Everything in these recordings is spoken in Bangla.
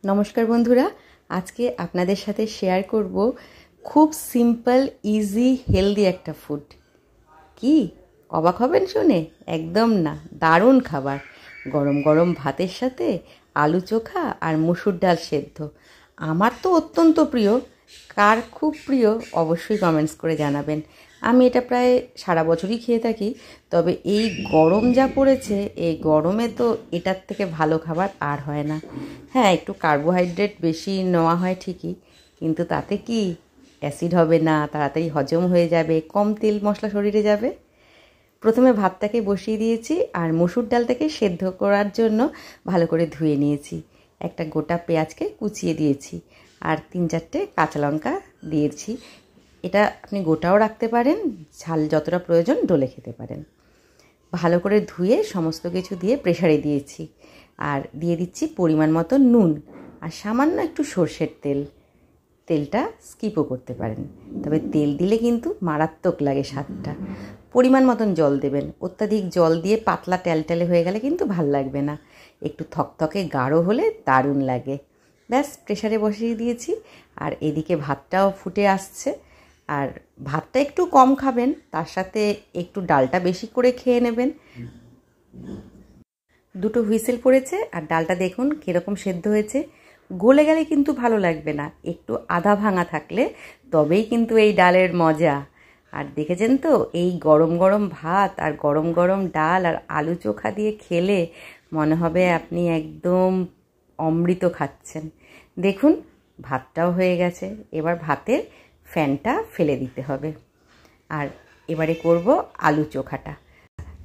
নমস্কার বন্ধুরা, আজকে আপনাদের সাথে শেয়ার করব খুব সিম্পল ইজি হেলদি একটা ফুড। কি অবাক হবেন শুনে? একদম না, দারুণ খাবার। গরম গরম ভাতের সাথে আলু চোখা আর মসুর ডাল সেদ্ধ। আমার তো অত্যন্ত প্রিয়। কার খুব প্রিয় অবশ্যই কমেন্টস করে জানাবেন। আমি এটা প্রায় সারা বছরই খেয়ে থাকি, তবে এই গরম যা পড়েছে, এই গরমে তো এটার থেকে ভালো খাবার আর হয় না। হ্যাঁ, একটু কার্বোহাইড্রেট বেশি নেওয়া হয় ঠিকই, কিন্তু তাতে কি অ্যাসিড হবে না, তাড়াতাড়ি হজম হয়ে যাবে, কম তেল মশলা শরীরে যাবে। প্রথমে ভাতটাকে বসিয়ে দিয়েছি আর মসুর ডালটাকে সেদ্ধ করার জন্য ভালো করে ধুয়ে নিয়েছি। একটা গোটা পেঁয়াজকে কুচিয়ে দিয়েছি আর 3-4টে কাঁচা লঙ্কা দিয়েছি। এটা আপনি গোটাও রাখতে পারেন, ঝাল যতটা প্রয়োজন ডলে খেতে পারেন। ভালো করে ধুয়ে সমস্ত কিছু দিয়ে প্রেসারে দিয়েছি আর দিয়ে দিচ্ছি পরিমাণ মতো নুন আর সামান্য একটু সর্ষের তেল। তেলটা স্কিপও করতে পারেন, তবে তেল দিলে কিন্তু মারাত্মক লাগে স্বাদটা। পরিমাণ মতন জল দেবেন। অত্যাধিক জল দিয়ে পাতলা টেলটেলে হয়ে গেলে কিন্তু ভাল লাগবে না। একটু থকথকে গাঢ় হলে দারুণ লাগে। ব্যাস, প্রেসারে বসিয়ে দিয়েছি আর এদিকে ভাতটাও ফুটে আসছে। আর ভাতটা একটু কম খাবেন, তার সাথে একটু ডালটা বেশি করে খেয়ে নেবেন। 2টো হুইসেল পড়েছে আর ডালটা দেখুন কীরকম সেদ্ধ হয়েছে। গলে গেলে কিন্তু ভালো লাগবে না, একটু আধা ভাঙা থাকলে তবেই কিন্তু এই ডালের মজা। আর দেখেছেন তো, এই গরম গরম ভাত আর গরম গরম ডাল আর আলু চোখা দিয়ে খেলে মনে হবে আপনি একদম অমৃত খাচ্ছেন। দেখুন ভাতটাও হয়ে গেছে, এবার ভাতের ফ্যানটা ফেলে দিতে হবে। আর এবারে করব আলু চোখাটা।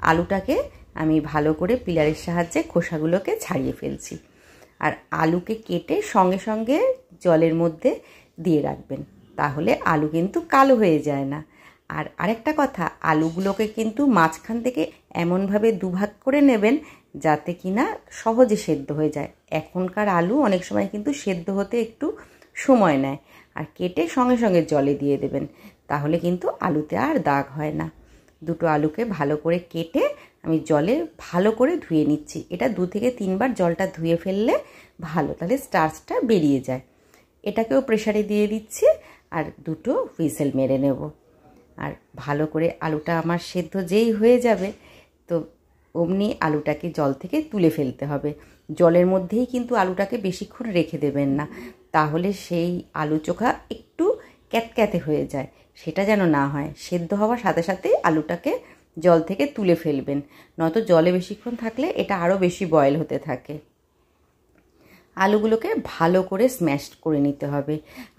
আলুটাকে আমি ভালো করে পিলারের সাহায্যে খোসাগুলোকে ছাড়িয়ে ফেলছি। আর আলুকে কেটে সঙ্গে সঙ্গে জলের মধ্যে দিয়ে রাখবেন, তাহলে আলু কিন্তু কালো হয়ে যায় না। আর আরেকটা কথা, আলুগুলোকে কিন্তু মাঝখান থেকে এমনভাবে দুভাগ করে নেবেন যাতে কিনা সহজে সেদ্ধ হয়ে যায়। এখনকার আলু অনেক সময় কিন্তু সেদ্ধ হতে একটু সময় নেয়। আর কেটে সঙ্গে সঙ্গে জলে দিয়ে দেবেন, তাহলে কিন্তু আলুতে আর দাগ হয় না। 2টো আলুকে ভালো করে কেটে আমি জলে ভালো করে ধুয়ে নিচ্ছি। এটা 2 থেকে 3 বার জলটা ধুয়ে ফেললে ভালো, তাহলে স্টার্চটা বেরিয়ে যায়। এটাকেও প্রেসারে দিয়ে দিচ্ছি আর 2টো হুইসেল মেরে নেব। আর ভালো করে আলুটা আমার সেদ্ধ যেই হয়ে যাবে, তো অমনি আলুটাকে জল থেকে তুলে ফেলতে হবে। জলের মধ্যেই কিন্তু আলুটাকে বেশিক্ষণ রেখে দেবেন না, তাহলে সেই আলু চোখা একটু ক্যাতক্যাতে হয়ে যায়। সেটা যেন না হয়। সেদ্ধ হওয়ার সাথে সাথেই আলুটাকে জল থেকে তুলে ফেলবেন, নয়তো জলে বেশিক্ষণ থাকলে এটা আরও বেশি বয়েল হতে থাকে। আলুগুলোকে ভালো করে স্ম্যাশ করে নিতে হবে।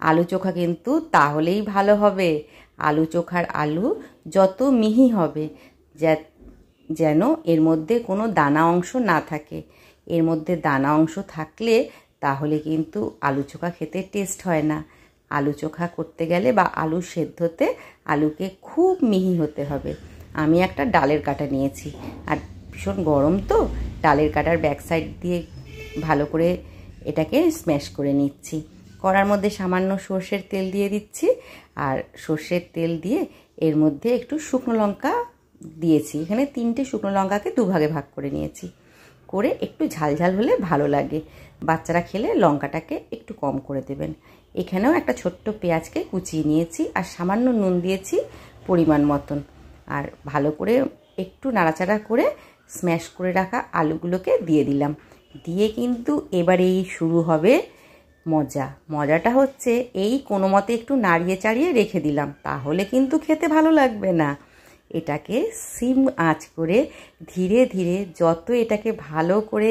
আলু চোখা কিন্তু তাহলেই ভালো হবে। আলু চোখার আলু যত মিহি হবে, যেন এর মধ্যে কোনো দানা অংশ না থাকে। এর মধ্যে দানা অংশ থাকলে তাহলে কিন্তু আলু চোখা খেতে টেস্ট হয় না। আলু চোখা করতে গেলে বা আলু সেদ্ধতে আলুকে খুব মিহি হতে হবে। আমি একটা ডালের কাঁটা নিয়েছি, আর ভীষণ গরম তো ডালের কাঁটার ব্যাক সাইড দিয়ে ভালো করে এটাকে স্ম্যাশ করে নিচ্ছি। কড়ার মধ্যে সামান্য সর্ষের তেল দিয়ে দিচ্ছি, আর সর্ষের তেল দিয়ে এর মধ্যে একটু শুকনো লঙ্কা দিয়েছি। এখানে 3টে শুকনো লঙ্কাকে 2 ভাগে ভাগ করে নিয়েছি। করে একটু ঝাল ঝাল হলে ভালো লাগে। বাচ্চারা খেলে লঙ্কাটাকে একটু কম করে দেবেন। এখানেও একটা ছোট্ট পেঁয়াজকে কুচিয়ে নিয়েছি আর সামান্য নুন দিয়েছি পরিমাণ মতন। আর ভালো করে একটু নাড়াচাড়া করে স্ম্যাশ করে রাখা আলুগুলোকে দিয়ে দিলাম। দিয়ে কিন্তু এবারেই শুরু হবে মজা। মজাটা হচ্ছে এই কোনো মতে একটু নাড়িয়ে চাড়িয়ে রেখে দিলাম, তাহলে কিন্তু খেতে ভালো লাগবে না। এটাকে সিম আঁচ করে ধীরে ধীরে যত এটাকে ভালো করে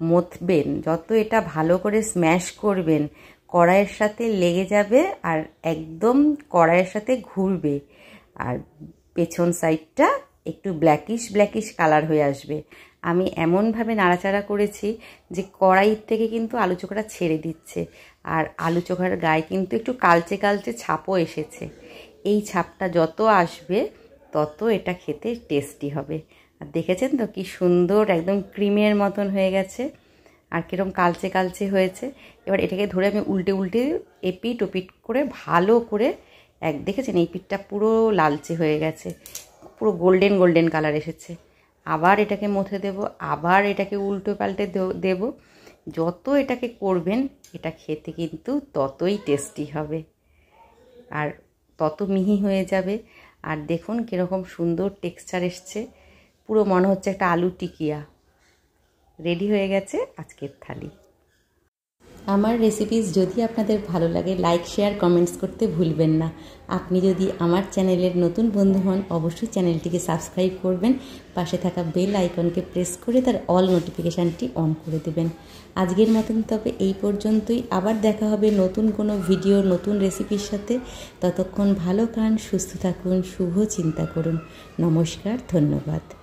মথবেন, যত এটা ভালো করে স্ম্যাশ করবেন, কড়াইয়ের সাথে লেগে যাবে আর একদম কড়াইয়ের সাথে ঘুরবে। আর পেছন সাইডটা একটু ব্ল্যাকিশ কালার হয়ে আসবে। আমি এমনভাবে নাড়াচাড়া করেছি যে কড়াইয়ের থেকে কিন্তু আলু চোখাটা ছেড়ে দিচ্ছে। আর আলু চোখার গায়ে কিন্তু একটু কালচে কালচে ছাপও এসেছে। এই ছাপটা যত আসবে তত এটা খেতে টেস্টি হবে। আর দেখেছেন তো কি সুন্দর একদম ক্রিমের মতন হয়ে গেছে, আর কীরকম কালচে কালচে হয়েছে। এবার এটাকে ধরে আমি উল্টে উল্টে এপিট ওপিট করে ভালো করে দেখেছেন এই পিঠটা পুরো লালচে হয়ে গেছে, পুরো গোল্ডেন গোল্ডেন কালার এসেছে। আবার এটাকে মথে দেব, আবার এটাকে উল্টো পাল্টে দেব। যত এটাকে করবেন এটা খেতে কিন্তু ততই টেস্টি হবে আর তত মিহি হয়ে যাবে। আর দেখুন কীরকম সুন্দর টেক্সচার এসছে, পুরো মনে হচ্ছে একটা আলু টিকিয়া। রেডি হয়ে গেছে আজকের থালি। আমার রেসিপিস যদি আপনাদের ভালো লাগে লাইক শেয়ার কমেন্টস করতে ভুলবেন না। আপনি যদি আমার চ্যানেলের নতুন বন্ধু হন অবশ্যই চ্যানেলটিকে সাবস্ক্রাইব করবেন, পাশে থাকা বেল আইকনকে প্রেস করে তার অল নোটিফিকেশানটি অন করে দেবেন। আজকের মতন তবে এই পর্যন্তই, আবার দেখা হবে নতুন কোনো ভিডিও নতুন রেসিপির সাথে। ততক্ষণ ভালো খান, সুস্থ থাকুন, শুভ চিন্তা করুন। নমস্কার, ধন্যবাদ।